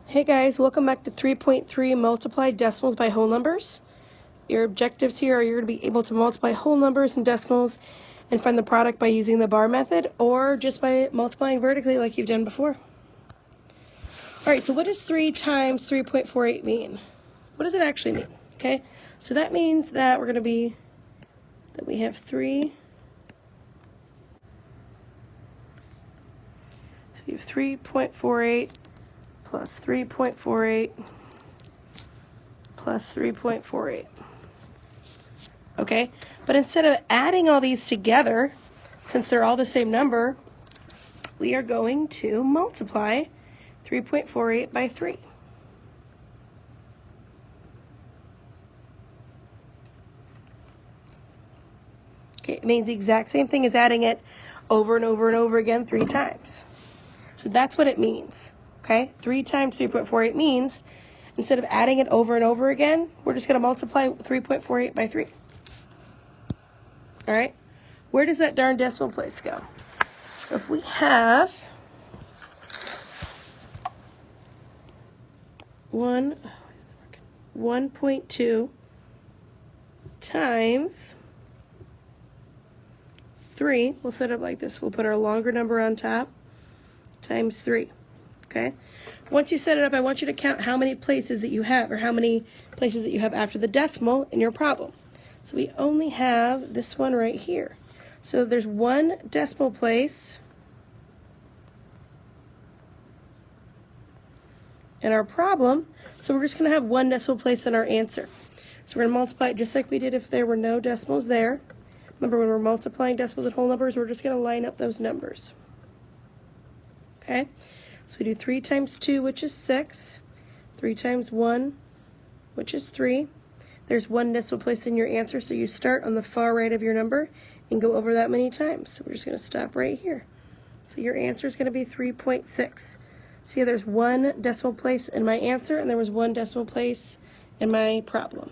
Hey guys, welcome back to 3.3 multiply decimals by whole numbers. Your objectives here are you're going to be able to multiply whole numbers and decimals and find the product by using the bar method or just by multiplying vertically like you've done before. Alright, so what does 3 times 3.48 mean? What does it actually mean? Okay, so that means that we have 3. So we have 3.48 plus 3.48 plus 3.48. Okay, but instead of adding all these together, since they're all the same number, we are going to multiply 3.48 by 3. Okay, it means the exact same thing as adding it over and over and over again 3 times. So that's what it means. Okay, 3 times 3.48 means instead of adding it over and over again, we're just going to multiply 3.48 by 3. All right, where does that darn decimal place go? So if we have 1.2 times 3, we'll set it up like this. We'll put our longer number on top, times 3. Okay? Once you set it up, I want you to count how many places that you have, or how many places that you have after the decimal in your problem. So we only have this one right here. So there's one decimal place in our problem, so we're just going to have one decimal place in our answer. So we're going to multiply it just like we did if there were no decimals there. Remember, when we're multiplying decimals and whole numbers, we're just going to line up those numbers. Okay? So we do 3 times 2, which is 6. 3 times 1, which is 3. There's one decimal place in your answer, so you start on the far right of your number and go over that many times. So we're just going to stop right here. So your answer is going to be 3.6. See, there's one decimal place in my answer, and there was one decimal place in my problem.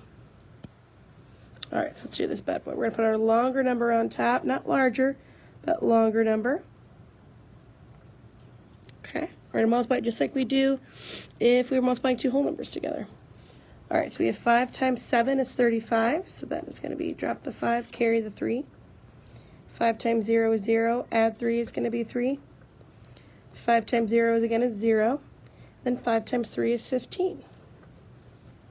All right, so let's do this bad boy. We're going to put our longer number on top, not larger, but longer number. Okay, we're going to multiply it just like we do if we were multiplying two whole numbers together. All right, so we have 5 times 7 is 35, so that is going to be drop the 5, carry the 3. 5 times 0 is 0, add 3 is going to be 3. 5 times 0 is again 0. Then 5 times 3 is 15.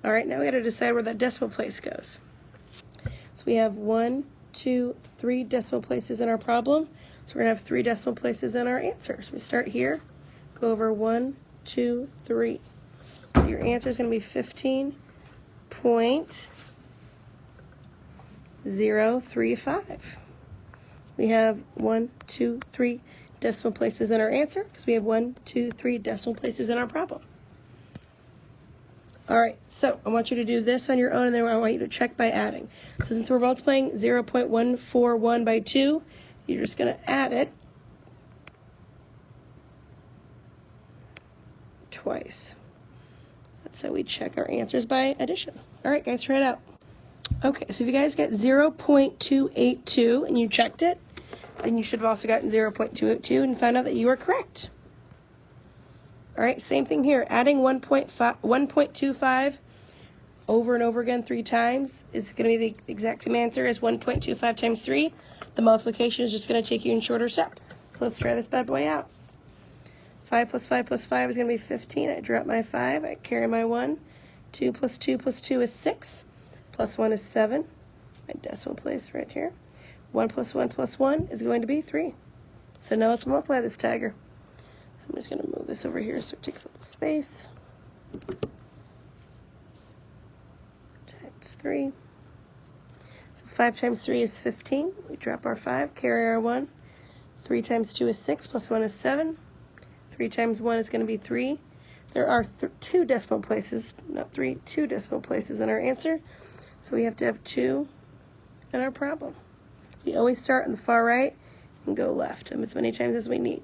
All right, now we got to decide where that decimal place goes. So we have 1, 2, 3 decimal places in our problem. So we're going to have 3 decimal places in our answer. So we start here, go over 1, 2, 3. So your answer is going to be 15.035. We have 1, 2, 3 decimal places in our answer because we have 1, 2, 3 decimal places in our problem. All right, so I want you to do this on your own, and then I want you to check by adding. So since we're multiplying 0.141 by 2, you're just going to add it twice. That's how we check our answers by addition. All right, guys, try it out. Okay, so if you guys get 0.282 and you checked it, then you should have also gotten 0.282 and found out that you are correct. All right, same thing here. Adding 1.25 over and over again 3 times is going to be the exact same answer as 1.25 times 3. The multiplication is just going to take you in shorter steps. So let's try this bad boy out. 5 plus 5 plus 5 is going to be 15. I drop my 5. I carry my 1. 2 plus 2 plus 2 is 6. Plus 1 is 7. My decimal place right here. 1 plus 1 plus 1 is going to be 3. So now let's multiply this tiger. So I'm just going to move this over here so it takes up space. Times 3. So 5 times 3 is 15. We drop our 5, carry our 1. 3 times 2 is 6, plus 1 is 7. 3 times 1 is going to be 3. There are 2 decimal places, not 3, 2 decimal places in our answer. So we have to have 2 in our problem. We always start on the far right and go left as many times as we need.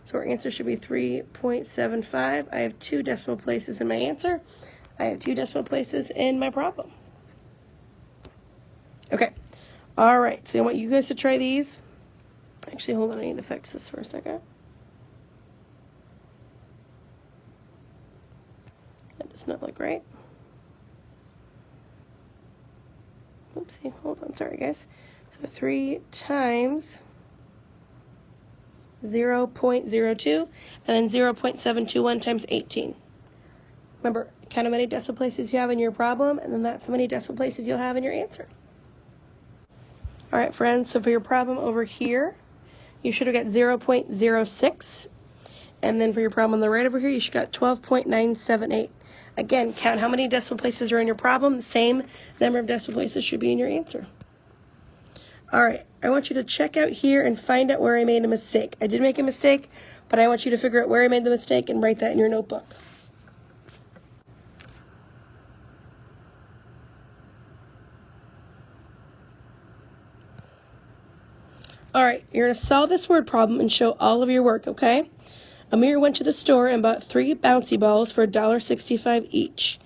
So our answer should be 3.75. I have 2 decimal places in my answer. I have 2 decimal places in my problem. Okay. All right. So I want you guys to try these. Actually, hold on. I need to fix this for a second. does not look right. Oopsie, hold on, sorry guys. So 3 times 0.02, and then 0.721 times 18. Remember, count how many decimal places you have in your problem, and then that's how many decimal places you'll have in your answer. All right, friends, so for your problem over here, you should have got 0.06, and then for your problem on the right over here, you should have got 12.978. Again, count how many decimal places are in your problem. The same number of decimal places should be in your answer. All right, I want you to check out here and find out where I made a mistake. I did make a mistake, but I want you to figure out where I made the mistake and write that in your notebook. All right, you're going to solve this word problem and show all of your work, okay? Amir went to the store and bought 3 bouncy balls for $1.65 each.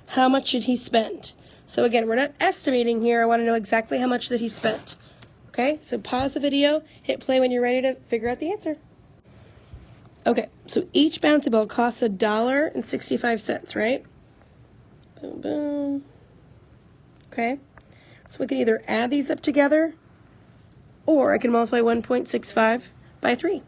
How much did he spend? So again, we're not estimating here. I want to know exactly how much that he spent. Okay, so pause the video, hit play when you're ready to figure out the answer. Okay, so each bouncy ball costs $1.65, right? Boom, boom. Okay, so we can either add these up together, or I can multiply 1.65 by 3.